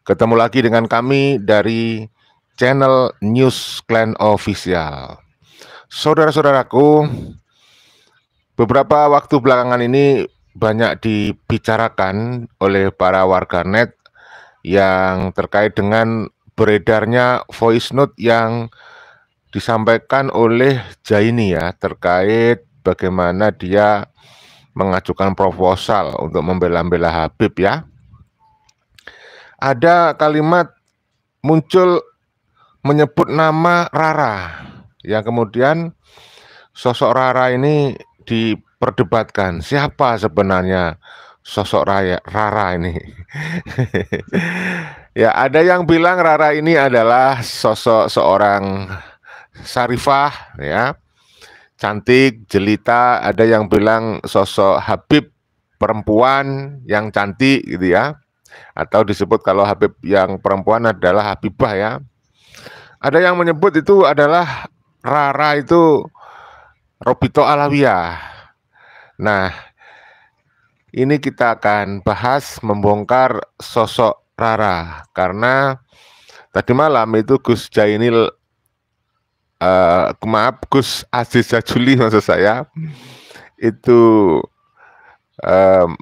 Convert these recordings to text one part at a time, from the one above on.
Ketemu lagi dengan kami dari channel News Clan Official. Saudara-saudaraku, beberapa waktu belakangan ini banyak dibicarakan oleh para warganet yang terkait dengan beredarnya voice note yang disampaikan oleh Jaini ya, terkait bagaimana dia mengajukan proposal untuk membela-bela Habib ya. Ada kalimat muncul menyebut nama Rara, yang kemudian sosok Rara ini diperdebatkan. Siapa sebenarnya sosok Rara ini? Ya, ada yang bilang Rara ini adalah sosok seorang Sarifah, ya, cantik, jelita. Ada yang bilang sosok Habib perempuan yang cantik, gitu ya. Atau disebut kalau Habib yang perempuan adalah Habibah ya. Ada yang menyebut itu adalah Rara itu Robito Alawiyah. Nah, ini kita akan bahas membongkar sosok Rara karena tadi malam itu Gus Jainil, maaf, Gus Aziz Jajuli maksud saya, itu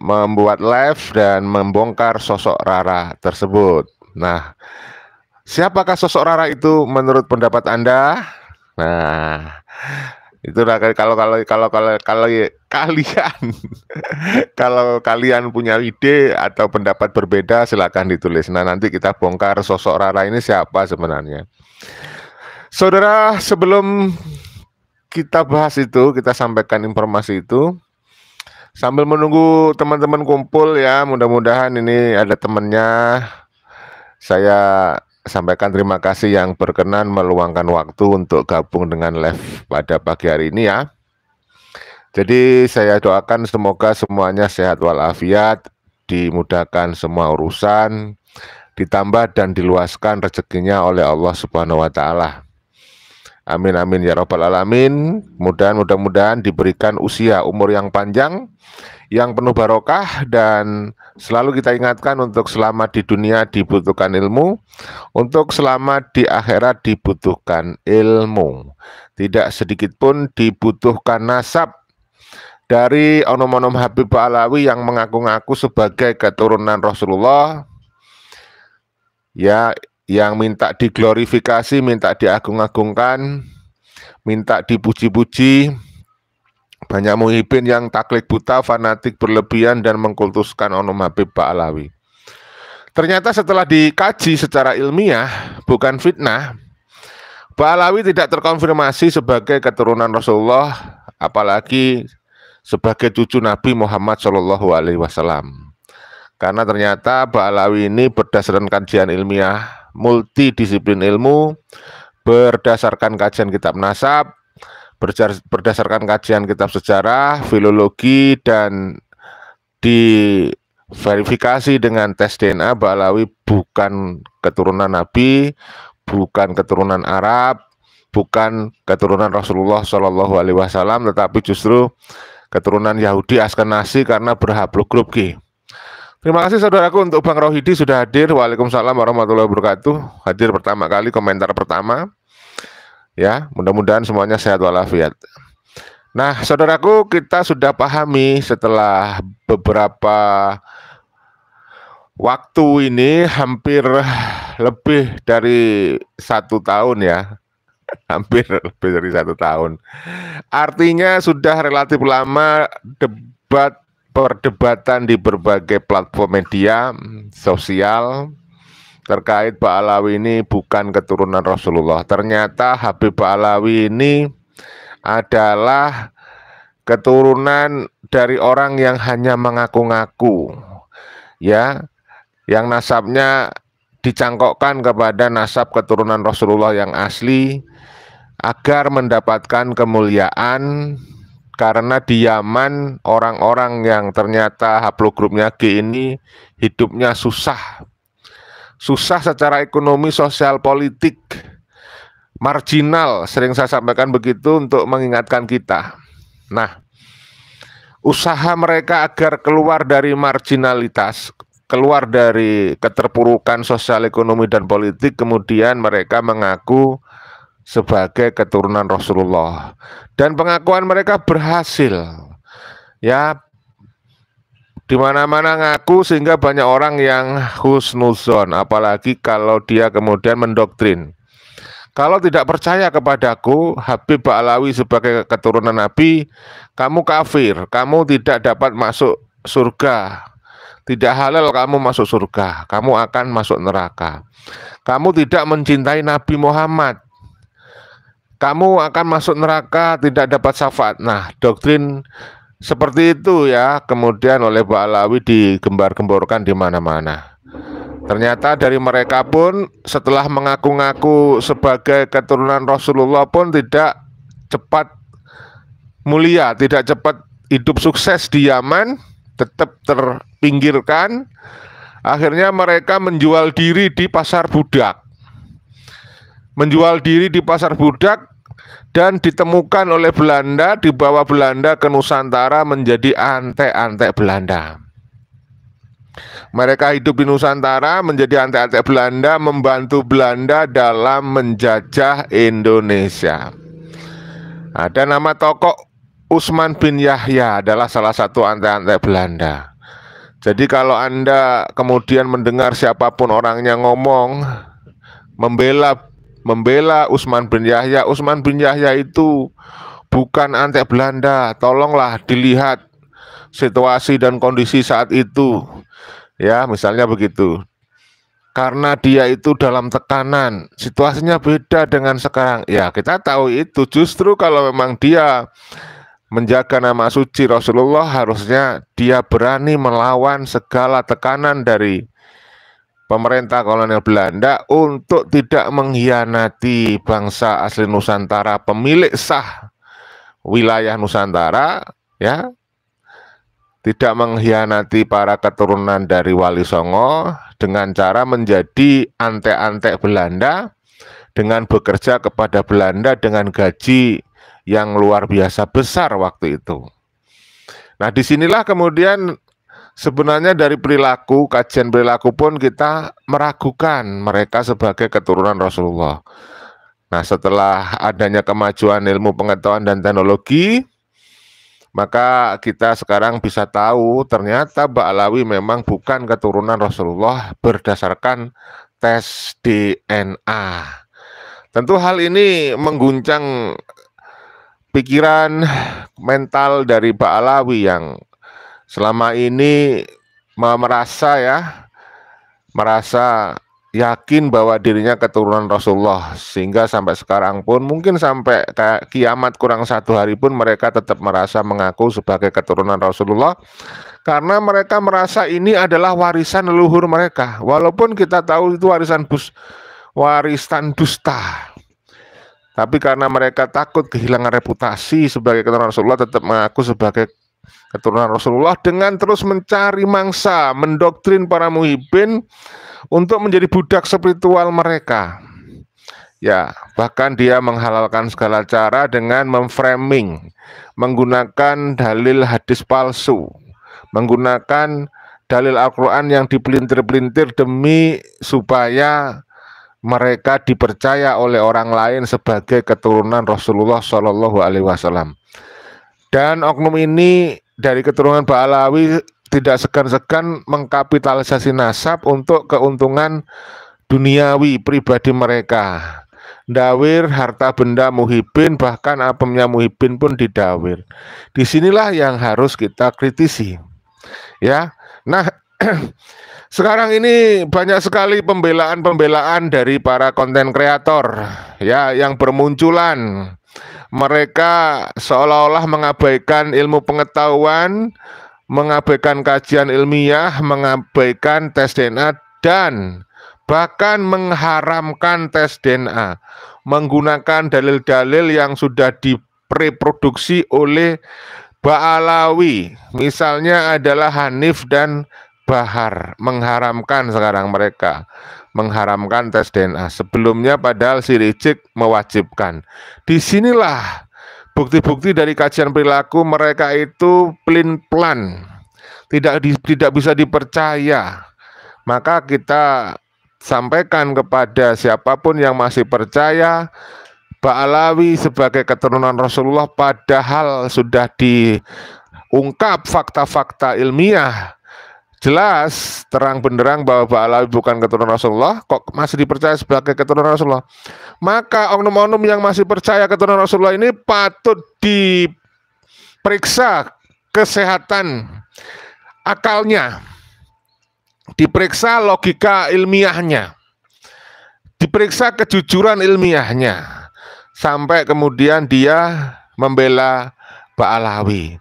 membuat live dan membongkar sosok Rara tersebut. Nah, siapakah sosok Rara itu menurut pendapat Anda? Nah, itu kalau kalian kalau kalian punya ide atau pendapat berbeda silakan ditulis. Nah, nanti kita bongkar sosok Rara ini siapa sebenarnya. Saudara, sebelum kita bahas itu, kita sampaikan informasi itu sambil menunggu teman-teman kumpul ya. Mudah-mudahan ini ada temannya. Saya sampaikan terima kasih yang berkenan meluangkan waktu untuk gabung dengan live pada pagi hari ini ya. Jadi saya doakan semoga semuanya sehat walafiat, dimudahkan semua urusan, ditambah dan diluaskan rezekinya oleh Allah Subhanahu wa taala. Amin amin ya rabbal alamin. Mudah-mudahan diberikan usia umur yang panjang, yang penuh barokah, dan selalu kita ingatkan untuk selamat di dunia dibutuhkan ilmu, untuk selamat di akhirat dibutuhkan ilmu. Tidak sedikit pun dibutuhkan nasab dari onom-onom Habib Alawi yang mengaku-ngaku sebagai keturunan Rasulullah, ya, yang minta diglorifikasi, minta diagung-agungkan, minta dipuji-puji. Banyak muhibin yang taklid buta, fanatik berlebihan, dan mengkultuskan onom Habib Alawi. Ternyata setelah dikaji secara ilmiah, bukan fitnah, Alawi tidak terkonfirmasi sebagai keturunan Rasulullah, apalagi sebagai cucu Nabi Muhammad SAW. Karena ternyata Alawi ini berdasarkan kajian ilmiah multidisiplin ilmu, berdasarkan kajian kitab nasab, berdasarkan kajian kitab sejarah, filologi, dan diverifikasi dengan tes DNA, Alawi bukan keturunan Nabi, bukan keturunan Arab, bukan keturunan Rasulullah SAW, tetapi justru keturunan Yahudi Askenasi karena berhabluk grup G. Terima kasih saudaraku untuk Bang Rohidi sudah hadir. Waalaikumsalam warahmatullahi wabarakatuh. Hadir pertama kali, komentar pertama. Ya, mudah-mudahan semuanya sehat walafiat. Nah, saudaraku, kita sudah pahami setelah beberapa waktu ini, hampir lebih dari 1 tahun ya. Hampir lebih dari 1 tahun. Artinya sudah relatif lama perdebatan di berbagai platform media sosial terkait Alawi ini bukan keturunan Rasulullah. Ternyata Habib Alawi ini adalah keturunan dari orang yang hanya mengaku-ngaku, ya, yang nasabnya dicangkokkan kepada nasab keturunan Rasulullah yang asli agar mendapatkan kemuliaan. Karena di Yaman orang-orang yang ternyata haplogrupnya G ini hidupnya susah secara ekonomi, sosial, politik, marginal. Sering saya sampaikan begitu untuk mengingatkan kita. Nah, usaha mereka agar keluar dari marginalitas, keluar dari keterpurukan sosial ekonomi dan politik, kemudian mereka mengaku sebagai keturunan Rasulullah, dan pengakuan mereka berhasil. Ya, di mana-mana ngaku sehingga banyak orang yang husnuzon, apalagi kalau dia kemudian mendoktrin. Kalau tidak percaya kepadaku, Habib Ba'alawi sebagai keturunan Nabi, kamu kafir, kamu tidak dapat masuk surga. Tidak halal kamu masuk surga, kamu akan masuk neraka. Kamu tidak mencintai Nabi Muhammad, kamu akan masuk neraka, tidak dapat syafaat. Nah, doktrin seperti itu ya, kemudian oleh Ba'alawi digembar-gemborkan di mana-mana. Ternyata dari mereka pun setelah mengaku-ngaku sebagai keturunan Rasulullah pun tidak cepat mulia, tidak cepat hidup sukses di Yaman, tetap terpinggirkan. Akhirnya mereka menjual diri di pasar budak. Menjual diri di pasar budak dan ditemukan oleh Belanda, dibawa Belanda ke Nusantara menjadi antek-antek Belanda. Mereka hidup di Nusantara menjadi antek-antek Belanda, membantu Belanda dalam menjajah Indonesia. Ada nama tokoh Usman bin Yahya, adalah salah satu antek-antek Belanda. Jadi kalau Anda kemudian mendengar siapapun orangnya ngomong membela Usman bin Yahya itu bukan antek Belanda. Tolonglah dilihat situasi dan kondisi saat itu, ya, misalnya begitu. Karena dia itu dalam tekanan, situasinya beda dengan sekarang. Ya, kita tahu itu. Justru kalau memang dia menjaga nama suci Rasulullah, harusnya dia berani melawan segala tekanan dari pemerintah kolonial Belanda untuk tidak mengkhianati bangsa asli Nusantara, pemilik sah wilayah Nusantara, ya, tidak mengkhianati para keturunan dari Wali Songo dengan cara menjadi antek-antek Belanda, dengan bekerja kepada Belanda dengan gaji yang luar biasa besar waktu itu. Nah, disinilah kemudian sebenarnya dari perilaku, kajian perilaku pun kita meragukan mereka sebagai keturunan Rasulullah. Nah, setelah adanya kemajuan ilmu pengetahuan dan teknologi, maka kita sekarang bisa tahu ternyata Ba'alawi memang bukan keturunan Rasulullah berdasarkan tes DNA. Tentu hal ini mengguncang pikiran mental dari Ba'alawi yang selama ini merasa yakin bahwa dirinya keturunan Rasulullah, sehingga sampai sekarang pun mungkin sampai kiamat kurang satu hari pun mereka tetap merasa mengaku sebagai keturunan Rasulullah, karena mereka merasa ini adalah warisan leluhur mereka, walaupun kita tahu itu warisan dusta. Tapi karena mereka takut kehilangan reputasi sebagai keturunan Rasulullah, tetap mengaku sebagai keturunan Rasulullah dengan terus mencari mangsa, mendoktrin para muhibbin untuk menjadi budak spiritual mereka. Ya, bahkan dia menghalalkan segala cara dengan memframing, menggunakan dalil hadis palsu, menggunakan dalil Al-Quran yang dipelintir-pelintir demi supaya mereka dipercaya oleh orang lain sebagai keturunan Rasulullah Shallallahu Alaihi Wasallam. Dan oknum ini dari keturunan Ba'alawi tidak segan-segan mengkapitalisasi nasab untuk keuntungan duniawi pribadi mereka. Dawir harta benda muhibbin, bahkan apemnya muhibbin pun didawir. Disinilah yang harus kita kritisi, ya. Nah, sekarang ini banyak sekali pembelaan dari para konten kreator, ya, yang bermunculan. Mereka seolah-olah mengabaikan ilmu pengetahuan, mengabaikan kajian ilmiah, mengabaikan tes DNA, dan bahkan mengharamkan tes DNA, menggunakan dalil-dalil yang sudah direproduksi oleh Ba'alawi. Misalnya adalah Hanif dan Bahar, mengharamkan sekarang mereka, mengharamkan tes DNA. Sebelumnya padahal si Rizik mewajibkan. Disinilah bukti-bukti dari kajian perilaku mereka itu pelin-pelan, tidak bisa dipercaya. Maka kita sampaikan kepada siapapun yang masih percaya Ba'alawi sebagai keturunan Rasulullah, padahal sudah diungkap fakta-fakta ilmiah jelas terang benderang bahwa Ba'alawi bukan keturunan Rasulullah, kok masih dipercaya sebagai keturunan Rasulullah. Maka oknum-oknum yang masih percaya keturunan Rasulullah ini patut diperiksa kesehatan akalnya, diperiksa logika ilmiahnya, diperiksa kejujuran ilmiahnya, sampai kemudian dia membela Ba'alawi.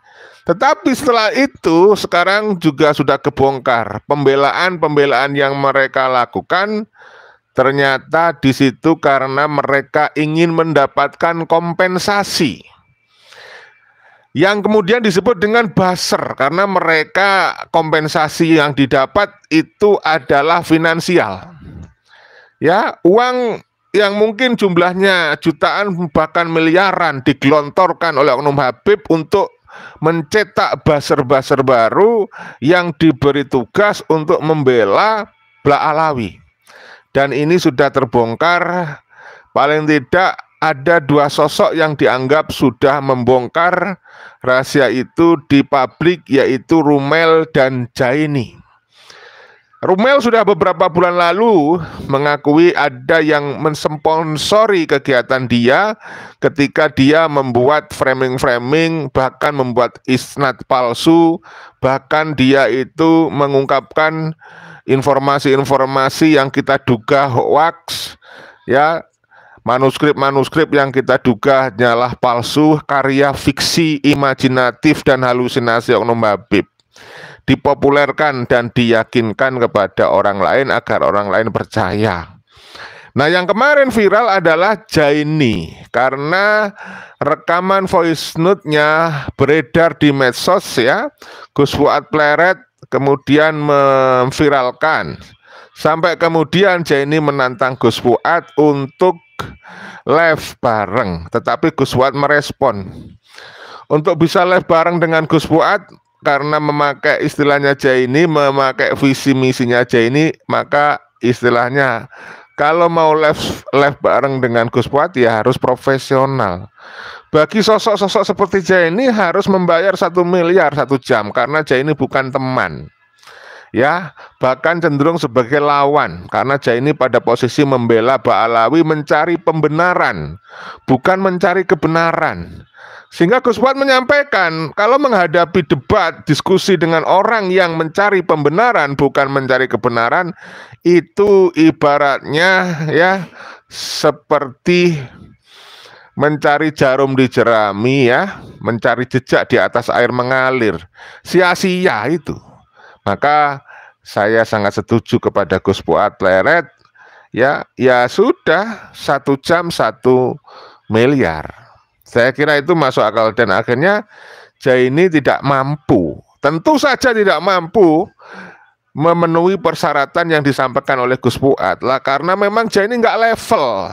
Tetapi setelah itu sekarang juga sudah kebongkar pembelaan-pembelaan yang mereka lakukan. Ternyata di situ karena mereka ingin mendapatkan kompensasi, yang kemudian disebut dengan buzzer, karena mereka kompensasi yang didapat itu adalah finansial. Ya, uang yang mungkin jumlahnya jutaan bahkan miliaran digelontorkan oleh Oknum Habib untuk mencetak buzzer-buzzer baru yang diberi tugas untuk membela Ba'alawi. Dan ini sudah terbongkar. Paling tidak ada dua sosok yang dianggap sudah membongkar rahasia itu di publik, yaitu Rumel dan Jaini. Rumel sudah beberapa bulan lalu mengakui ada yang mensponsori kegiatan dia ketika dia membuat framing-framing, bahkan membuat isnad palsu, bahkan dia itu mengungkapkan informasi-informasi yang kita duga hoax, ya, manuskrip-manuskrip yang kita duga hanyalah palsu, karya fiksi, imajinatif dan halusinasi Oknum Habib, dipopulerkan dan diyakinkan kepada orang lain agar orang lain percaya. Nah, yang kemarin viral adalah Jaini, karena rekaman voice note-nya beredar di medsos, ya. Gus Fuad Pleret kemudian memviralkan, sampai kemudian Jaini menantang Gus Fuad untuk live bareng, tetapi Gus Fuad merespon. Untuk bisa live bareng dengan Gus Fuad, karena memakai istilahnya Jaini, memakai visi misinya Jaini, maka istilahnya kalau mau live bareng dengan Gus Fuad ya harus profesional. Bagi sosok-sosok seperti Jaini harus membayar 1 miliar 1 jam, karena Jaini bukan teman, ya, bahkan cenderung sebagai lawan, karena Jaini pada posisi membela Ba'alawi, mencari pembenaran, bukan mencari kebenaran. Sehingga Gus Fuad menyampaikan, kalau menghadapi debat, diskusi dengan orang yang mencari pembenaran bukan mencari kebenaran, itu ibaratnya, ya, seperti mencari jarum di jerami, ya, mencari jejak di atas air mengalir, sia-sia itu. Maka saya sangat setuju kepada Gus Fuad Pleret, ya sudah, 1 jam 1 miliar. Saya kira itu masuk akal, dan akhirnya Jaini tidak mampu, tentu saja tidak mampu memenuhi persyaratan yang disampaikan oleh Gus Fuad lah, karena memang Jaini nggak level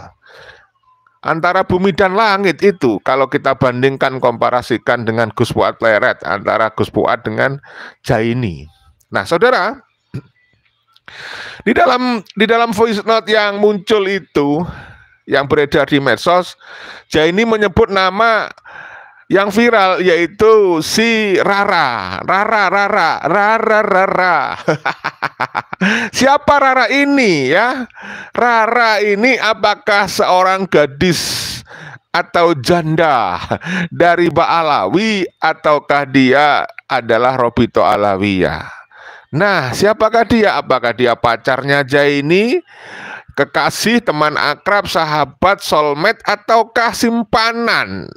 antara bumi dan langit itu. Kalau kita bandingkan, komparasikan dengan Gus Fuad Pleret, antara Gus Fuad dengan Jaini. Nah, saudara, di dalam voice note yang muncul itu, yang beredar di medsos, Jaini menyebut nama yang viral, yaitu si Rara. Siapa Rara ini, ya? Rara ini apakah seorang gadis atau janda dari Ba'alawi, ataukah dia adalah Robito Alawiyah? Nah, siapakah dia? Apakah dia pacarnya Jaini, kekasih, teman akrab, sahabat, soulmate, ataukah simpanan?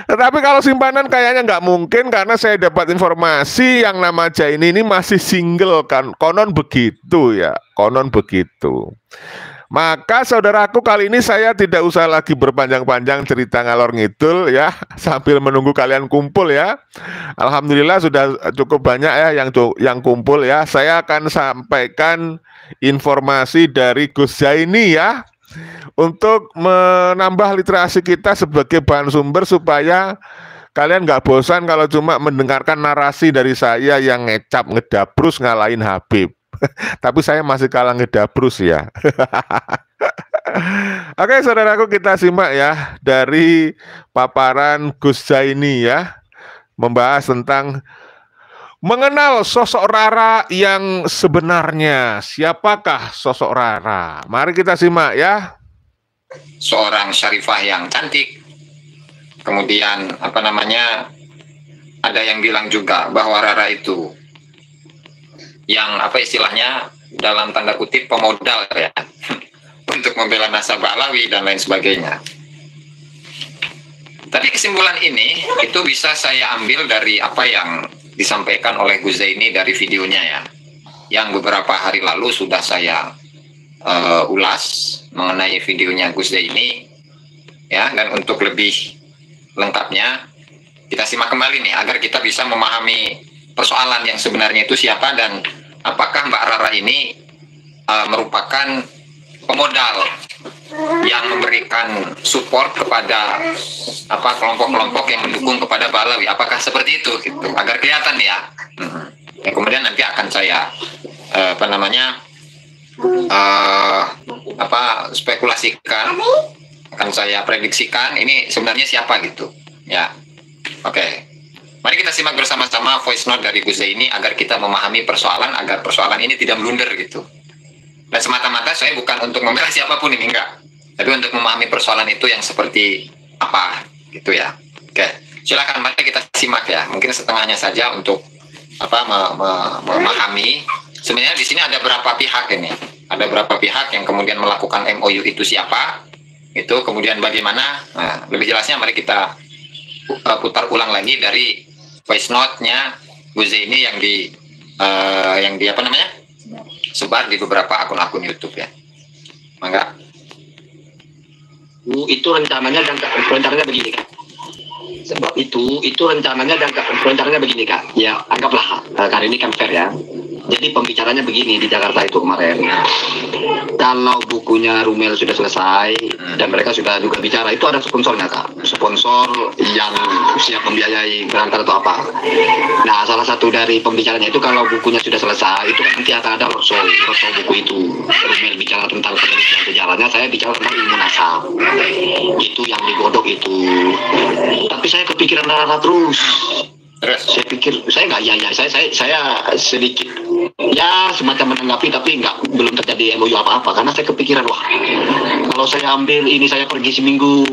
Tetapi kalau simpanan kayaknya nggak mungkin, karena saya dapat informasi yang nama Jaini ini masih single, kan, konon begitu, ya, konon begitu. Maka saudaraku, kali ini saya tidak usah lagi berpanjang-panjang cerita ngalor ngidul, ya, sambil menunggu kalian kumpul, ya. Alhamdulillah sudah cukup banyak, ya, yang kumpul, ya. Saya akan sampaikan informasi dari Gus Jaini, ya, untuk menambah literasi kita sebagai bahan sumber, supaya Kalian nggak bosan kalau cuma mendengarkan narasi dari saya yang ngecap ngedabrus ngalahin Habib. Tapi saya masih kalah ngedabrus ya. Oke, saudaraku, kita simak ya dari paparan Gus Zaini ya, membahas tentang mengenal sosok Rara yang sebenarnya. Siapakah sosok Rara? Mari kita simak ya. Seorang syarifah yang cantik. Kemudian ada yang bilang juga bahwa Rara itu yang istilahnya dalam tanda kutip pemodal ya untuk membela nasabah Alawi dan lain sebagainya. Tapi kesimpulan ini itu bisa saya ambil dari apa yang disampaikan oleh Gus Zaini dari videonya ya, yang beberapa hari lalu sudah saya ulas mengenai videonya Gus Zaini ya. Dan untuk lebih lengkapnya kita simak kembali nih agar kita bisa memahami persoalan yang sebenarnya itu siapa dan apakah Mbak Rara ini merupakan pemodal yang memberikan support kepada kelompok-kelompok yang mendukung kepada Balawi. Apakah seperti itu gitu, agar kelihatan ya. Kemudian nanti akan saya spekulasikan, akan saya prediksikan ini sebenarnya siapa gitu ya. Oke. Mari kita simak bersama-sama voice note dari Gus Zaini agar kita memahami persoalan, agar persoalan ini tidak blunder gitu. Dan semata-mata saya bukan untuk membela siapapun ini, enggak. Tapi untuk memahami persoalan itu yang seperti apa gitu ya. Oke, silakan mari kita simak ya. Mungkin setengahnya saja untuk memahami. Sebenarnya di sini ada berapa pihak ini? Ada berapa pihak yang kemudian melakukan MOU itu siapa? Itu kemudian bagaimana? Nah, lebih jelasnya mari kita putar ulang lagi dari voice note-nya Gus Zaini yang sebar di beberapa akun-akun YouTube ya. Mangga. Itu rencananya begini kan. Sebab itu rencananya begini kan. Ya anggaplah kali ini kan fair ya. Jadi pembicaranya begini di Jakarta itu kemarin. Kalau bukunya Rumel sudah selesai dan mereka sudah juga bicara, itu ada sponsornya Kak. Sponsor yang siap membiayai berangkat atau apa. Nah, salah satu dari pembicaranya itu kalau bukunya sudah selesai, itu nanti akan ada roadshow buku itu. Rumel bicara tentang penelitian sejarahnya, saya bicara tentang ilmu nasab. Itu yang digodok itu. Tapi saya kepikiran Rara terus. Saya pikir saya sedikit ya semacam menanggapi, tapi belum terjadi MOU apa-apa karena saya kepikiran wah, kalau saya ambil ini saya pergi seminggu,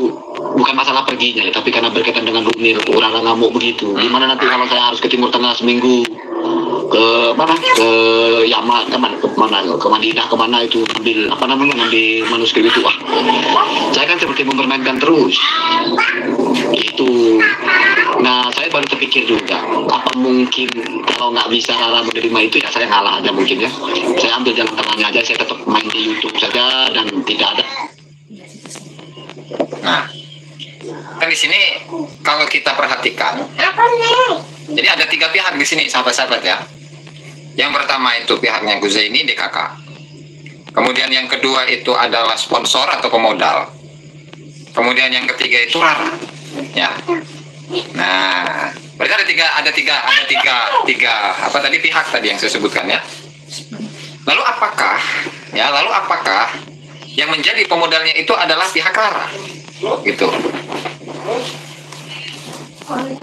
bukan masalah perginya ya, tapi karena berkaitan dengan Rumil Rara ngamuk begitu, gimana nanti kalau saya harus ke Timur Tengah seminggu, ke mana, ke Yaman, ke Madinah, kemana itu ngambil manuskrip itu, wah saya kan seperti mempermainkan terus itu. Nah, saya baru terpikir juga, apa mungkin kalau nggak bisa Rara menerima itu ya saya ngalah aja mungkin ya. Saya ambil jalan tengahnya aja, saya tetap main di YouTube saja dan tidak ada. Nah, kan di sini kalau kita perhatikan, jadi ada 3 pihak di sini sahabat-sahabat ya. Yang pertama itu pihaknya Gus Zaini DKK. Kemudian yang kedua itu adalah sponsor atau pemodal. Kemudian yang ketiga itu Rara. Ya. Nah, berarti ada tiga pihak tadi yang saya sebutkan ya. Lalu apakah yang menjadi pemodalnya itu adalah pihak Rara? Gitu.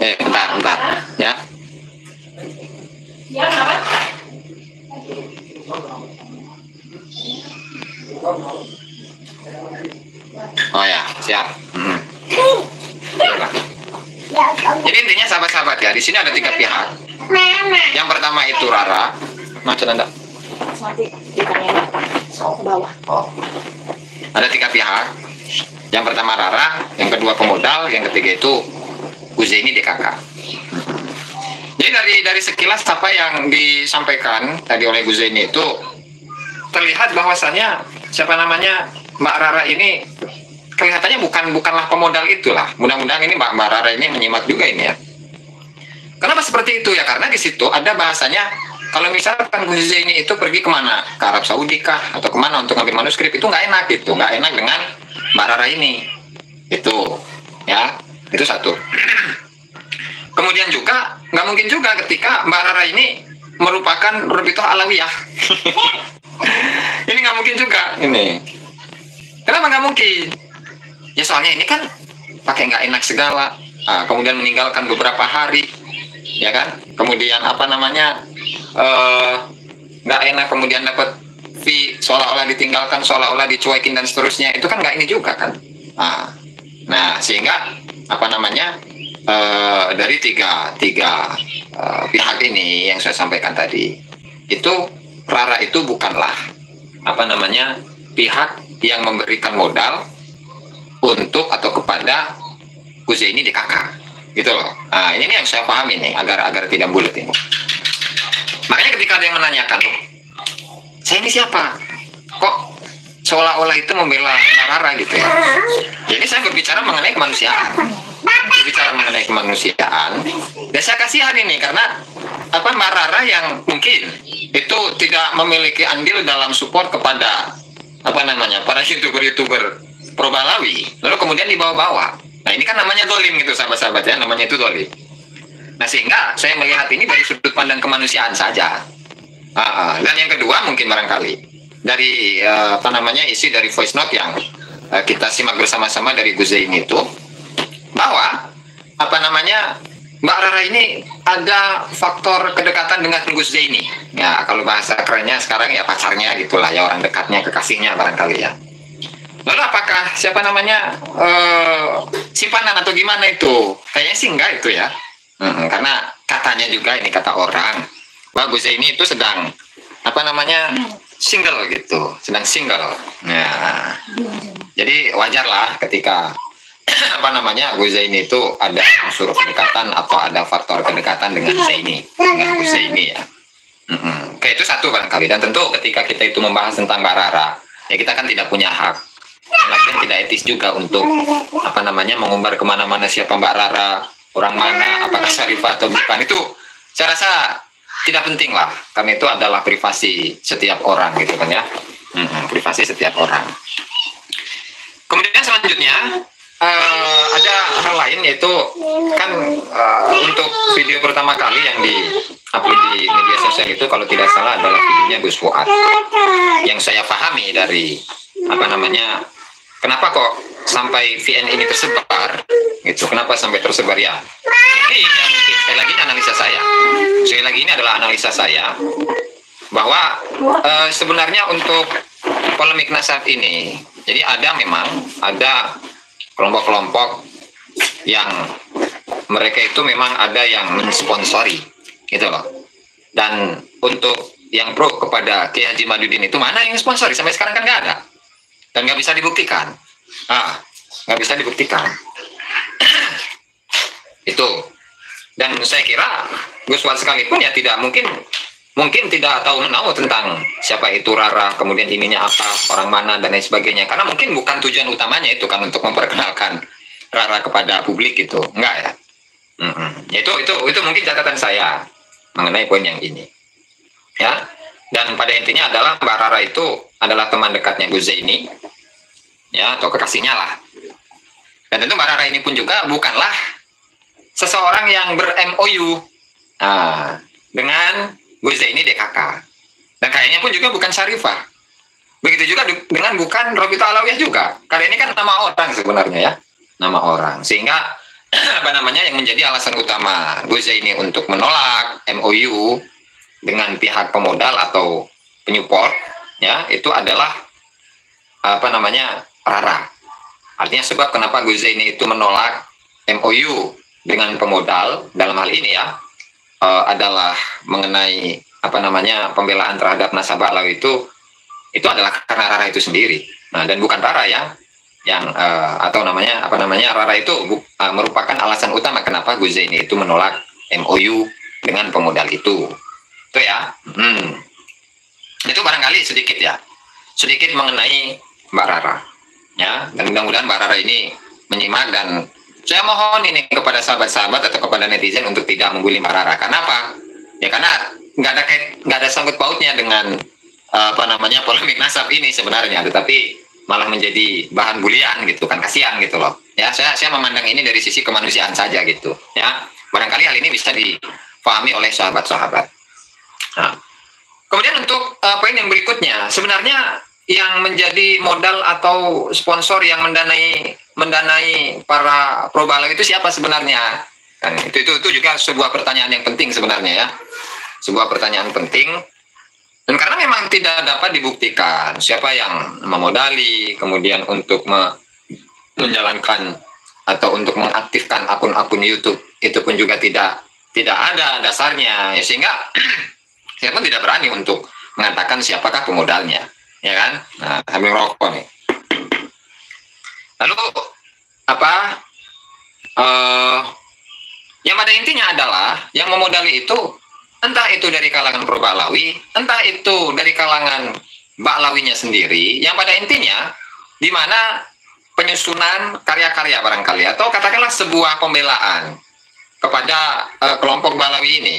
Bentar ya. Oh ya, siap. Jadi intinya sahabat-sahabat ya, di sini ada 3 pihak. Yang pertama itu Rara. Macam Anda? Ada 3 pihak. Yang pertama Rara, yang kedua pemodal, yang ketiga itu Gus Zaini DKK. Jadi dari sekilas apa yang disampaikan tadi oleh Gus Zaini itu terlihat bahwasannya Mbak Rara ini kelihatannya bukanlah pemodal itulah. Mudah-mudahan ini Mbak Rara ini menyimak juga ini ya. Kenapa seperti itu ya? Karena di situ ada bahasanya kalau misalkan Gus Zaini itu pergi kemana? Ke Arab Saudi kah? Atau kemana untuk ngambil manuskrip, itu nggak enak gitu. Nggak enak dengan Mbak Rara ini. Itu ya, itu satu. Kemudian juga nggak mungkin juga ketika Mbak Rara ini merupakan Rabithah Alawiyah. Ini nggak mungkin juga ini. Kenapa nggak mungkin? Ya soalnya ini kan pakai nggak enak segala. Nah, kemudian meninggalkan beberapa hari, ya kan? Kemudian apa namanya nggak enak, kemudian dapat fee seolah-olah ditinggalkan, seolah-olah dicuekin dan seterusnya. Itu kan nggak ini juga kan? Nah sehingga apa namanya dari tiga pihak ini yang saya sampaikan tadi, itu Rara itu bukanlah apa namanya pihak yang memberikan modal untuk atau kepada Huzaini DKK, gitu loh. Nah ini yang saya pahami nih agar tidak bulat ini. Makanya ketika ada yang menanyakan, saya ini siapa? Kok seolah-olah itu membela Rara gitu ya? Jadi saya berbicara mengenai kemanusiaan. Berbicara mengenai kemanusiaan, dan saya kasihan ini karena apa Mbak Rara yang mungkin itu tidak memiliki andil dalam support kepada apa namanya para youtuber pro Balawi, lalu kemudian dibawa-bawa. Nah ini kan namanya dolim gitu sahabat-sahabat ya, namanya itu dolim. Nah sehingga saya melihat ini dari sudut pandang kemanusiaan saja. Dan yang kedua mungkin barangkali dari apa namanya isi dari voice note yang kita simak bersama-sama dari Huzaini itu, bahwa apa namanya Mbak Rara ini ada faktor kedekatan dengan Huzaini. Ya kalau bahasa kerennya sekarang ya pacarnya gitulah ya, orang dekatnya, kekasihnya barangkali ya. Lalu apakah siapa namanya simpanan atau gimana itu? Kayaknya sih enggak itu ya. Karena katanya juga ini kata orang bahwa Huzaini itu sedang apa namanya single gitu, sedang single. Nah, jadi wajarlah ketika apa namanya Huzaini itu ada unsur kedekatan atau ada faktor kedekatan dengan Huzaini ya. Oke, itu satu barangkali. Dan tentu ketika kita itu membahas tentang Mbak Rara, ya kita kan tidak punya hak, lagian tidak etis juga untuk apa namanya mengumbar kemana-mana siapa Mbak Rara, orang mana, apakah syarifah atau bukan, itu saya rasa tidak penting lah, karena itu adalah privasi setiap orang gitu kan ya. Privasi setiap orang. Kemudian selanjutnya ada hal lain, yaitu kan untuk video pertama kali yang di-upload di media sosial itu kalau tidak salah adalah videonya Gus Fuad. Yang saya pahami dari apa namanya, kenapa kok sampai VN ini tersebar gitu, kenapa sampai tersebar ya? Ini ya, mungkin sekali lagi ini analisa saya. Sekali lagi ini adalah analisa saya bahwa sebenarnya untuk polemik nasab ini, jadi memang ada kelompok-kelompok yang mereka itu memang ada yang mensponsori gitu loh. Dan untuk yang pro kepada Kiai Haji Madudin itu mana yang sponsori? Sampai sekarang kan nggak ada. Dan nggak bisa dibuktikan. Nggak bisa dibuktikan. Itu. Dan saya kira Gus Fuad sekalipun ya tidak mungkin tidak tahu tentang siapa itu Rara, kemudian ininya apa, orang mana dan lain sebagainya, karena mungkin bukan tujuan utamanya itu kan untuk memperkenalkan Rara kepada publik gitu, enggak ya. Itu mungkin catatan saya mengenai poin yang ini ya. Dan pada intinya adalah Mbak Rara itu adalah teman dekatnya Huzaini ya, atau kekasihnya lah. Dan tentu Mbak Rara ini pun juga bukanlah seseorang yang ber-MOU dengan Huzaini DKK, dan kayaknya pun juga bukan syarifah. Begitu juga dengan bukan Rabithah Alawiyah juga, karena ini kan nama orang sebenarnya ya, nama orang. Sehingga apa namanya yang menjadi alasan utama Huzaini untuk menolak MOU dengan pihak pemodal atau penyupport ya, itu adalah apa namanya Rara. Artinya sebab kenapa Huzaini itu menolak MOU dengan pemodal dalam hal ini ya, adalah mengenai apa namanya pembelaan terhadap nasabah Alawi itu adalah karena Rara itu sendiri. Nah, dan bukan Rara yang atau namanya apa namanya Rara itu merupakan alasan utama kenapa Huzaini itu menolak MOU dengan pemodal itu ya. Itu barangkali sedikit mengenai Mbak Rara ya, dan mudah-mudahan Mbak Rara ini menyimak. Dan saya mohon ini kepada sahabat-sahabat atau kepada netizen untuk tidak membuli Mbak Rara. Kenapa? Ya karena nggak ada sangkut pautnya dengan apa namanya polemik nasab ini sebenarnya, tetapi malah menjadi bahan bulian gitu kan, kasihan gitu loh. Ya saya memandang ini dari sisi kemanusiaan saja gitu ya. Barangkali hal ini bisa dipahami oleh sahabat-sahabat. Nah, kemudian untuk poin yang berikutnya, sebenarnya yang menjadi modal atau sponsor yang mendanai para pro Balawi itu siapa sebenarnya? Kan itu juga sebuah pertanyaan yang penting sebenarnya ya. Sebuah pertanyaan penting. Dan karena memang tidak dapat dibuktikan siapa yang memodali, kemudian untuk menjalankan atau untuk mengaktifkan akun-akun YouTube, itu pun juga tidak ada dasarnya, ya, sehingga saya pun tidak berani untuk mengatakan siapakah pemodalnya, ya kan? Nah, sambil rokok nih. Lalu apa? Yang pada intinya adalah yang memodali itu entah itu dari kalangan pro Balawi, entah itu dari kalangan Balawinya sendiri, yang pada intinya di mana penyusunan karya-karya barangkali atau katakanlah sebuah pembelaan kepada kelompok Balawi ini,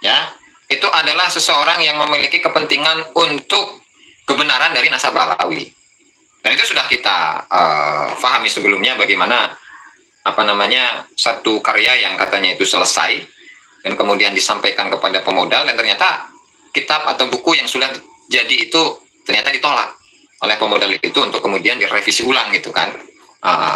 ya, itu adalah seseorang yang memiliki kepentingan untuk kebenaran dari nasab Balawi. Dan itu sudah kita pahami sebelumnya bagaimana satu karya yang katanya itu selesai dan kemudian disampaikan kepada pemodal, dan ternyata kitab atau buku yang sudah jadi itu ternyata ditolak oleh pemodal itu untuk kemudian direvisi ulang gitu kan.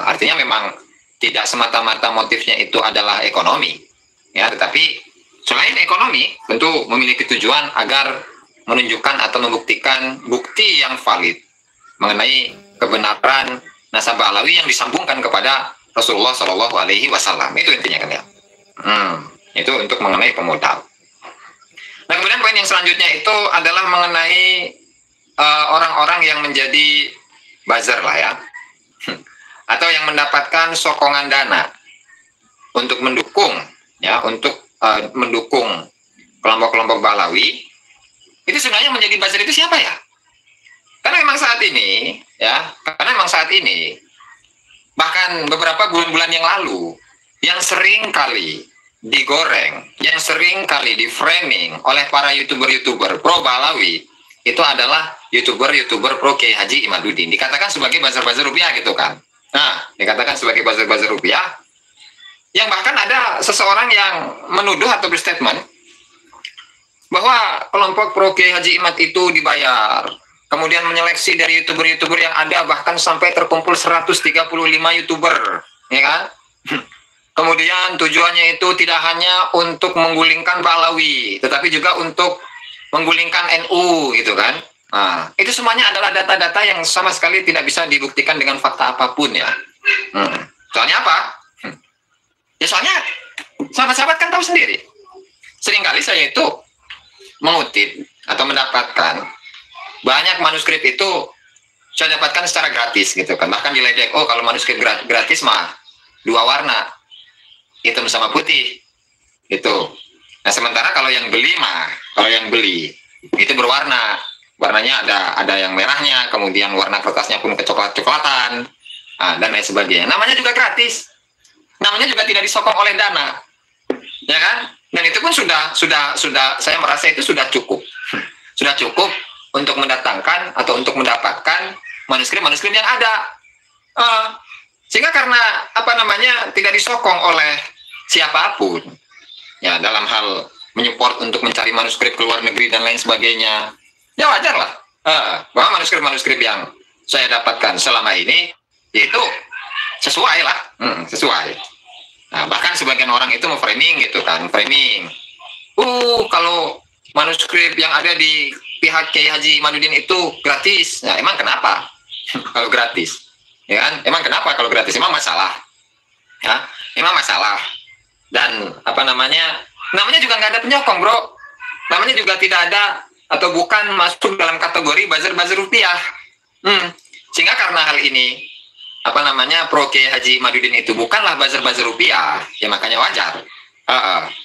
Artinya memang tidak semata-mata motifnya itu adalah ekonomi, ya, tetapi selain ekonomi tentu memiliki tujuan agar menunjukkan atau membuktikan bukti yang valid mengenai kebenaran nasab Balawi yang disambungkan kepada Rasulullah Shallallahu Alaihi Wasallam. Itu intinya kan ya. Itu untuk mengenai pemodal. Nah, kemudian poin yang selanjutnya itu adalah mengenai orang-orang yang menjadi buzzer lah ya, atau yang mendapatkan sokongan dana untuk mendukung ya, untuk mendukung kelompok-kelompok Balawi. Itu sebenarnya menjadi buzzer itu siapa ya? Karena memang saat ini ya, bahkan beberapa bulan-bulan yang lalu yang sering kali digoreng, yang sering kali di-framing oleh para YouTuber pro Balawi itu adalah YouTuber pro Kiai Haji Imaduddin, dikatakan sebagai buzzer-buzzer rupiah gitu kan. Nah, dikatakan sebagai buzzer-buzzer rupiah, yang bahkan ada seseorang yang menuduh atau berstatement bahwa kelompok pro Kiai Haji Imad itu dibayar, kemudian menyeleksi dari YouTuber yang ada, bahkan sampai terkumpul 135 YouTuber, ya kan? Kemudian tujuannya itu tidak hanya untuk menggulingkan Balawi, tetapi juga untuk menggulingkan NU gitu kan. Nah, itu semuanya adalah data-data yang sama sekali tidak bisa dibuktikan dengan fakta apapun ya. Soalnya apa? Ya soalnya sahabat-sahabat kan tahu sendiri. Seringkali saya itu mengutip atau mendapatkan banyak manuskrip itu saya dapatkan secara gratis gitu kan. Bahkan diledek, oh kalau manuskrip gratis mah 2 warna, hitam sama putih itu. Nah, sementara kalau yang beli itu berwarna, warnanya ada yang merahnya, kemudian warna kertasnya pun kecoklat-coklatan, dan lain sebagainya. Namanya juga gratis, namanya juga tidak disokong oleh dana, ya kan? Dan itu pun sudah saya merasa itu sudah cukup untuk mendatangkan atau untuk mendapatkan manuskrip yang ada. Sehingga karena tidak disokong oleh siapapun ya dalam hal menyupport untuk mencari manuskrip ke luar negeri dan lain sebagainya, ya wajar lah bahwa manuskrip yang saya dapatkan selama ini itu sesuai lah, sesuai. Nah, bahkan sebagian orang itu framing gitu kan, kalau manuskrip yang ada di pihak Kiai Haji Imaduddin itu gratis. Nah, emang kenapa kalau gratis? Ya kan? Emang kenapa kalau gratis? Emang masalah? Ya, emang masalah. Dan namanya juga nggak ada penyokong, bro. Namanya juga tidak ada atau bukan masuk dalam kategori buzzer rupiah. Sehingga karena hal ini pro Kiai Haji Imaduddin itu bukanlah buzzer rupiah, ya makanya wajar.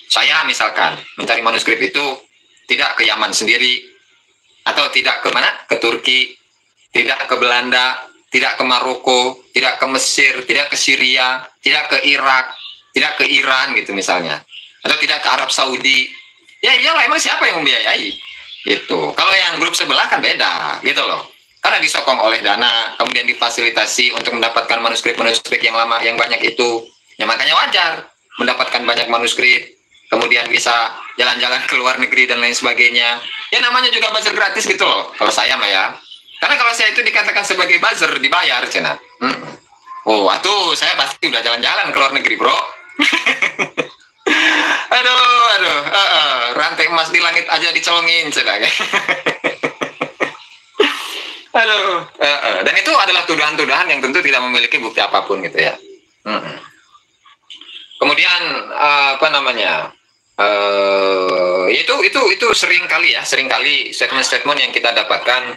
Saya misalkan mencari manuskrip itu tidak ke Yaman sendiri, atau tidak ke mana? Ke Turki, tidak ke Belanda, tidak ke Maroko, tidak ke Mesir, tidak ke Syria, tidak ke Irak, tidak ke Iran gitu misalnya, atau tidak ke Arab Saudi. Ya iyalah, emang siapa yang membiayai? Gitu. Kalau yang grup sebelah kan beda, gitu loh. Karena disokong oleh dana, kemudian difasilitasi untuk mendapatkan manuskrip yang lama, yang banyak itu. Ya makanya wajar mendapatkan banyak manuskrip, kemudian bisa jalan-jalan ke luar negeri dan lain sebagainya. Ya namanya juga buzzer gratis gitu loh, kalau saya mah ya. Karena kalau saya itu dikatakan sebagai buzzer, dibayar, cina. Oh, atuh saya pasti udah jalan-jalan ke luar negeri, bro. aduh, rantai emas di langit aja dicolongin, cina. Aduh, dan itu adalah tuduhan-tuduhan yang tentu tidak memiliki bukti apapun gitu ya. Kemudian apa namanya? Itu sering kali statement-statement yang kita dapatkan,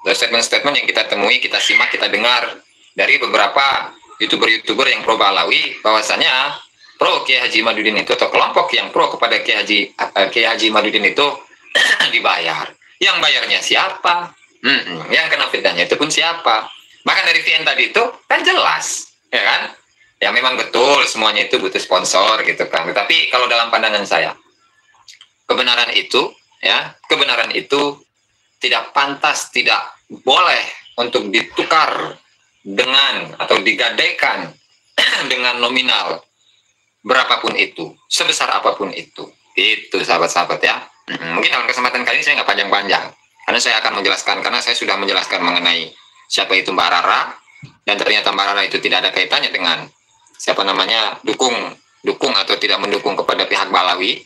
statement-statement yang kita temui, kita simak, kita dengar dari beberapa youtuber yang pro Ba'alawi, bahwasanya pro Kiai Haji Imaduddin itu atau kelompok yang pro kepada Kiai Haji Imaduddin itu dibayar. Yang bayarnya siapa? Yang kena fitnahnya itu pun siapa? Bahkan dari VN tadi itu kan jelas, ya kan? Ya memang betul semuanya itu butuh sponsor gitu kan. Tetapi kalau dalam pandangan saya, kebenaran itu tidak pantas, tidak boleh untuk ditukar dengan atau digadaikan dengan nominal berapapun itu, sebesar apapun itu. Itu sahabat-sahabat ya. Mungkin dalam kesempatan kali ini saya nggak panjang-panjang, karena saya akan menjelaskan, karena saya sudah menjelaskan mengenai siapa itu Mbak Rara, dan ternyata Mbak Rara itu tidak ada kaitannya dengan siapa namanya dukung atau tidak mendukung kepada pihak Ba'alawi.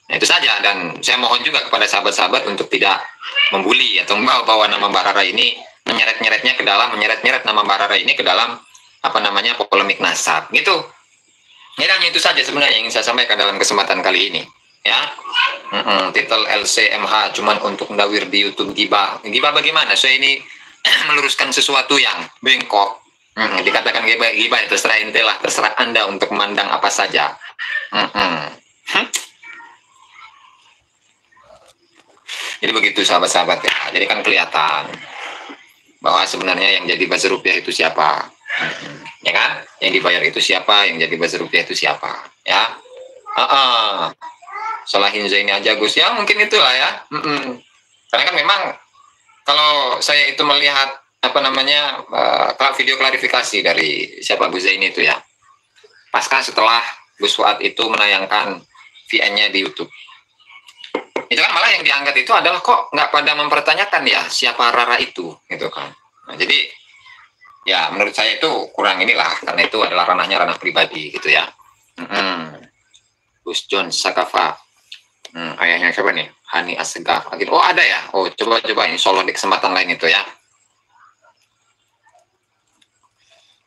Nah, itu saja, dan saya mohon juga kepada sahabat-sahabat untuk tidak membuli atau membawa nama Mbak Rara ini, menyeret nama Mbak Rara ini ke dalam apa namanya polemik nasab gitu. Ya, hanya itu saja sebenarnya yang ingin saya sampaikan dalam kesempatan kali ini ya. Titel LCMH cuman untuk mendawir di YouTube gibah bagaimana? Saya ini meluruskan sesuatu yang bengkok. Dikatakan gibah ya terserah ente lah, terserah Anda untuk memandang apa saja. Jadi begitu sahabat-sahabat ya. Jadi kan kelihatan bahwa sebenarnya yang jadi buzzer rupiah itu siapa, ya kan? Yang dibayar itu siapa, yang jadi buzzer rupiah itu siapa, ya? Salahin Zaini aja Gus, ya mungkin itulah ya. Karena kan memang kalau saya itu melihat apa namanya video klarifikasi dari siapa Gus Zaini itu ya, pasca setelah Gus Fuad itu menayangkan VN-nya di YouTube, itu kan malah yang diangkat itu adalah kok nggak pada mempertanyakan ya siapa Rara itu gitu kan. Nah, jadi ya menurut saya itu kurang inilah, karena itu adalah ranah pribadi gitu ya. Gus John Sakafa, ayahnya siapa nih? Hani Assegaf. Oh ada ya? Oh coba insya Allah di kesempatan lain itu ya.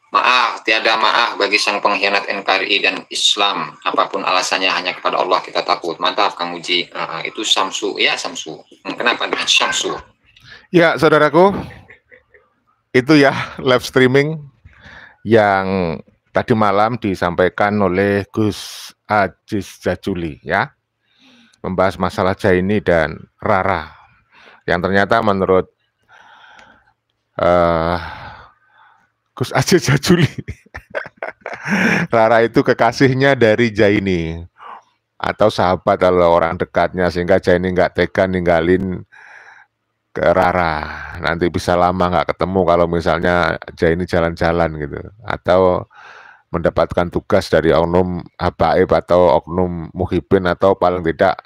Maaf, tiada maaf bagi sang pengkhianat NKRI dan Islam. Apapun alasannya, hanya kepada Allah kita takut. Mantap, Kang Uji. Itu Samsu. Ya, Samsu. Kenapa dengan Samsu? Ya, saudaraku. Itu ya, live streaming yang tadi malam disampaikan oleh Gus Aziz Jajuli, ya. Membahas masalah Jaini dan Rara. Yang ternyata menurut Gus Aziz Jajuli, Rara itu kekasihnya dari Jaini atau sahabat atau orang dekatnya, sehingga Jaini nggak tega ninggalin ke Rara. Nanti bisa lama nggak ketemu kalau misalnya Jaini jalan-jalan gitu, atau mendapatkan tugas dari oknum habaib atau oknum muhibin atau paling tidak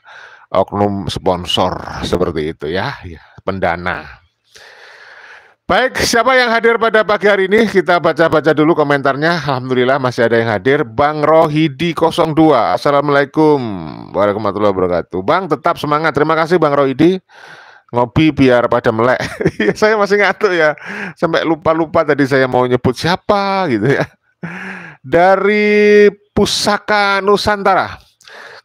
oknum sponsor seperti itu ya, pendana. Baik, siapa yang hadir pada pagi hari ini? Kita baca-baca dulu komentarnya. Alhamdulillah masih ada yang hadir. Bang Rohidi 02. Assalamualaikum warahmatullahi wabarakatuh. Bang, tetap semangat. Terima kasih Bang Rohidi. Ngopi biar pada melek. Saya masih ngantuk ya. Sampai lupa-lupa tadi saya mau nyebut siapa gitu ya. Dari Pusaka Nusantara.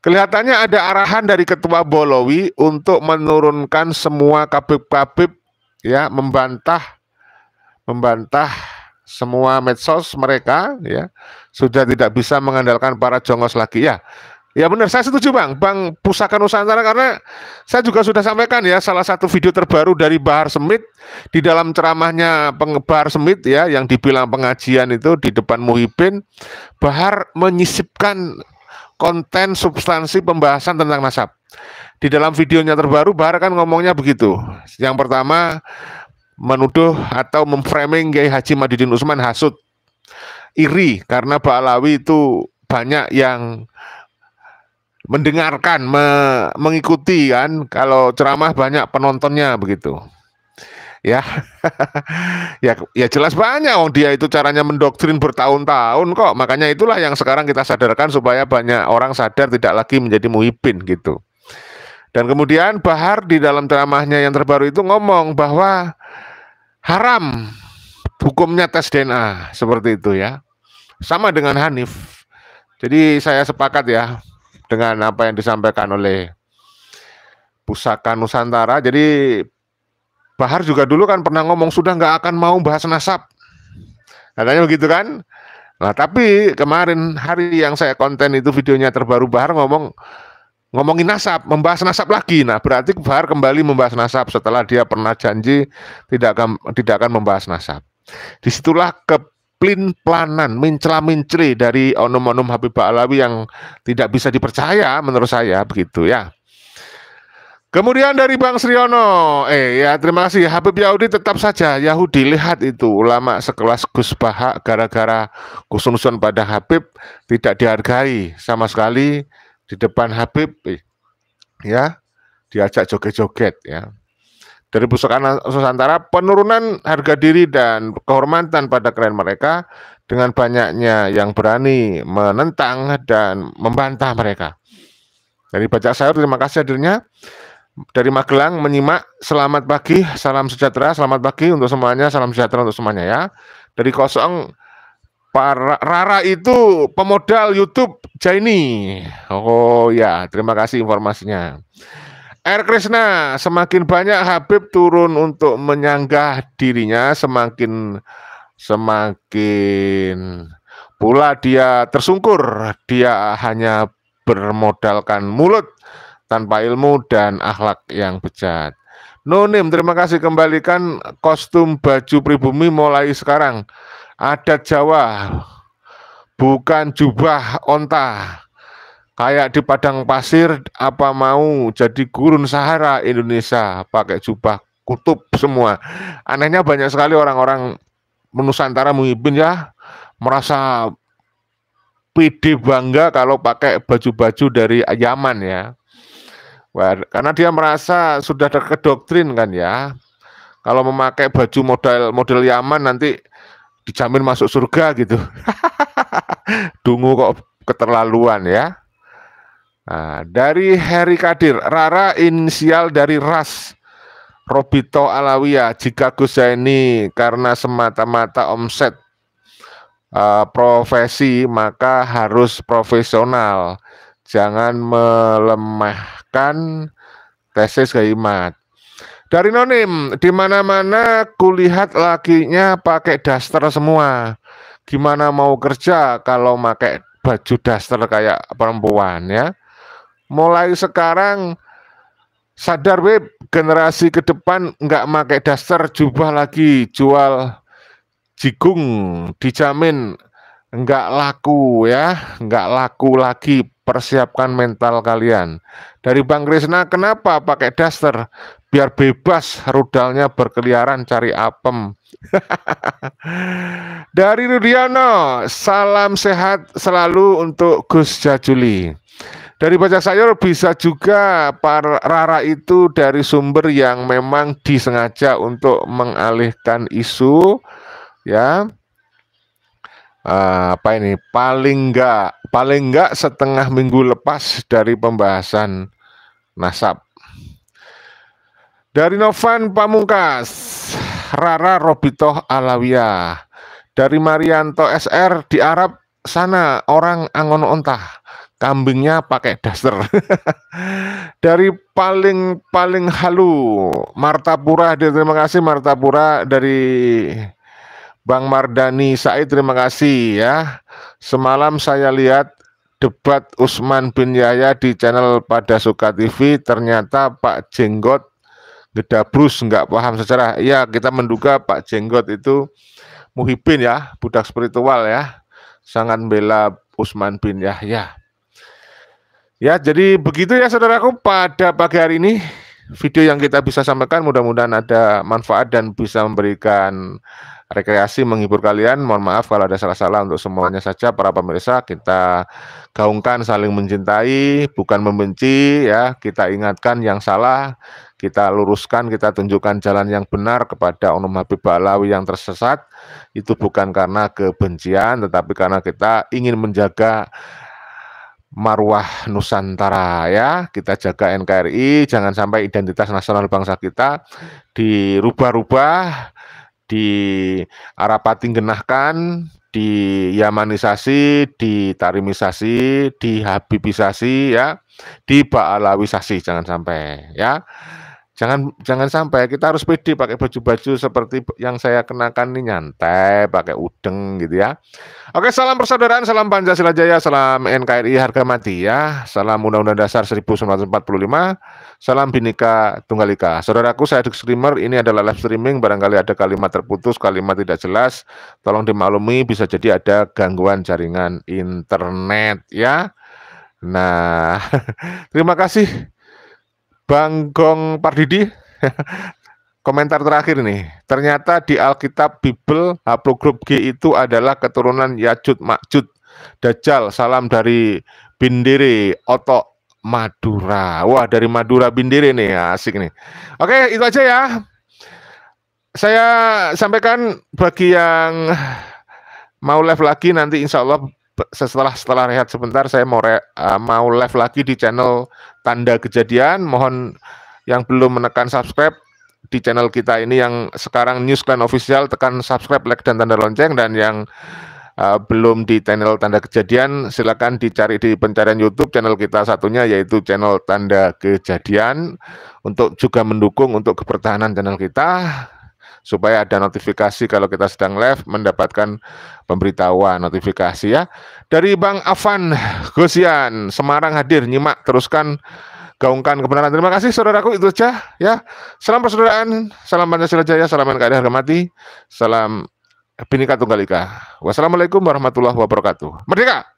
Kelihatannya ada arahan dari Ketua Bolowi untuk menurunkan semua kabib-kabib ya, membantah semua medsos mereka ya, sudah tidak bisa mengandalkan para jongos lagi ya. Ya benar, saya setuju Bang Pusaka Nusantara, karena saya juga sudah sampaikan ya, salah satu video terbaru dari Bahar Smith di dalam ceramahnya Bahar Smith ya, yang dibilang pengajian itu di depan Muhibin, Bahar menyisipkan konten substansi pembahasan tentang nasab. Di dalam videonya terbaru Bahar kan ngomongnya begitu. Yang pertama, menuduh atau memframing Kiai Haji Imaduddin Utsman hasud, iri karena Ba'alawi itu banyak yang mendengarkan, mengikuti kan. Kalau ceramah banyak penontonnya begitu. Ya. ya jelas banyak, wong dia itu caranya mendoktrin bertahun-tahun kok. Makanya itulah yang sekarang kita sadarkan supaya banyak orang sadar tidak lagi menjadi muhibin gitu. Dan kemudian Bahar di dalam ceramahnya yang terbaru itu ngomong bahwa haram hukumnya tes DNA seperti itu ya. Sama dengan Hanif. Jadi saya sepakat ya dengan apa yang disampaikan oleh Pusaka Nusantara. Jadi Bahar juga dulu kan pernah ngomong sudah nggak akan mau bahas nasab. Katanya begitu kan. Nah tapi kemarin hari yang saya konten itu videonya terbaru Bahar ngomongin nasab, membahas nasab lagi. Nah berarti Bahar kembali membahas nasab setelah dia pernah janji tidak akan membahas nasab. Disitulah keplin-planan, mencela-menceli dari oknum-oknum Habib Ba'alawi yang tidak bisa dipercaya menurut saya begitu ya. Kemudian dari Bang Sriono, ya terima kasih. Habib Yahudi tetap saja Yahudi. Lihat itu ulama sekelas Gus Bahak gara-gara kusun-kusun pada Habib tidak dihargai sama sekali di depan Habib, ya diajak joget-joget ya. Dari Pusaka Nusantara, penurunan harga diri dan kehormatan pada klien mereka dengan banyaknya yang berani menentang dan membantah mereka. Dari Bajak Sayur, terima kasih hadirnya. Dari Magelang menyimak, selamat pagi, salam sejahtera, selamat pagi untuk semuanya, salam sejahtera untuk semuanya ya. Dari Kosong, Pak Rara itu pemodal YouTube Jaini. Oh ya, terima kasih informasinya. R. Krishna, semakin banyak Habib turun untuk menyanggah dirinya, semakin pula dia tersungkur. Dia hanya bermodalkan mulut tanpa ilmu dan akhlak yang bejat. Nonim, terima kasih, kembalikan kostum baju pribumi mulai sekarang. Adat Jawa, bukan jubah onta. Kayak di padang pasir, apa mau jadi gurun Sahara Indonesia pakai jubah kutub semua. Anehnya banyak sekali orang-orang Nusantara muhibin ya, merasa pede bangga kalau pakai baju-baju dari Yaman ya. Karena dia merasa sudah terkedoktrin kan ya. Kalau memakai baju model Yaman nanti dijamin masuk surga gitu. Dungu kok keterlaluan ya. Nah, dari Heri Kadir, Rara inisial dari ras Robito Alawiyah. Jika Gus Zaini karena semata-mata omset profesi maka harus profesional. Jangan melemahkan tesis keimat. Dari Nonim, di mana-mana kulihat lakinya pakai daster semua. Gimana mau kerja kalau pakai baju daster kayak perempuan ya? Mulai sekarang sadar Beb, generasi ke depan nggak pakai daster, jubah lagi, jual jigung, dijamin nggak laku ya, nggak laku lagi. Persiapkan mental kalian. Dari Bang Krisna, kenapa pakai daster? Biar bebas rudalnya berkeliaran cari apem. Dari Rudiano, salam sehat selalu untuk Gus Jajuli. Dari Bajak Sayur, bisa juga para Rara itu dari sumber yang memang disengaja untuk mengalihkan isu ya. Apa ini, paling enggak setengah minggu lepas dari pembahasan nasab. Dari Novan Pamungkas, Rara Robito Alawiyah. Dari Marianto SR, di Arab sana orang angon ontah, kambingnya pakai daster. Dari paling halu, Martapura, terima kasih Martapura. Dari Bang Mardani Said, terima kasih ya. Semalam saya lihat debat Usman bin Yahya di channel Pada Suka TV, ternyata Pak Jenggot gedabrus, nggak paham sejarah. Ya, kita menduga Pak Jenggot itu muhibin ya, budak spiritual ya, sangat membela Usman bin Yahya. Ya, jadi begitu ya saudaraku pada pagi hari ini. Video yang kita bisa sampaikan mudah-mudahan ada manfaat dan bisa memberikan rekreasi menghibur kalian. Mohon maaf kalau ada salah-salah. Untuk semuanya saja para pemirsa, kita gaungkan saling mencintai, bukan membenci ya. Kita ingatkan yang salah, kita luruskan, kita tunjukkan jalan yang benar kepada Oknum Habib Ba'alawi yang tersesat. Itu bukan karena kebencian, tetapi karena kita ingin menjaga marwah Nusantara ya. Kita jaga NKRI, jangan sampai identitas nasional bangsa kita dirubah-rubah, diarapatinggenahkan, diyamanisasi, ditarimisasi, dihabibisasi ya, diba'alawisasi, jangan sampai ya. Jangan sampai. Kita harus pede pakai baju-baju seperti yang saya kenakan ini, nyantai, pakai udeng gitu ya. Oke, salam persaudaraan, salam Pancasila Jaya, salam NKRI harga mati ya. Salam Undang-Undang Dasar 1945, salam Bhinneka Tunggal Ika. Saudaraku, saya disclaimer, ini adalah live streaming, barangkali ada kalimat terputus, kalimat tidak jelas, tolong dimaklumi, bisa jadi ada gangguan jaringan internet ya. Nah, terima kasih Bang Gong Pardidi. Komentar terakhir nih, ternyata di Alkitab Bible haplogrup G itu adalah keturunan Yajud Makjud Dajjal. Salam dari Bindere, Otok, Madura. Wah, dari Madura Bindere nih, asik nih. Oke, itu aja ya. Saya sampaikan bagi yang mau live lagi nanti insya Allah setelah rehat sebentar saya mau live lagi di channel Tanda Kejadian. Mohon yang belum menekan subscribe di channel kita ini yang sekarang Newsclan Official, tekan subscribe, like, dan tanda lonceng. Dan yang belum di channel Tanda Kejadian, silakan dicari di pencarian YouTube channel kita satunya, yaitu channel Tanda Kejadian, untuk juga mendukung untuk kebertahanan channel kita, supaya ada notifikasi kalau kita sedang live, mendapatkan pemberitahuan notifikasi ya. Dari Bang Afan Gosian, Semarang hadir, nyimak, teruskan, gaungkan kebenaran. Terima kasih saudaraku, itu saja ya. Salam persaudaraan, salam Pancasila Jaya, salam NKRI harga mati, salam Bhinneka Tunggal Ika. Wassalamualaikum warahmatullahi wabarakatuh. Merdeka!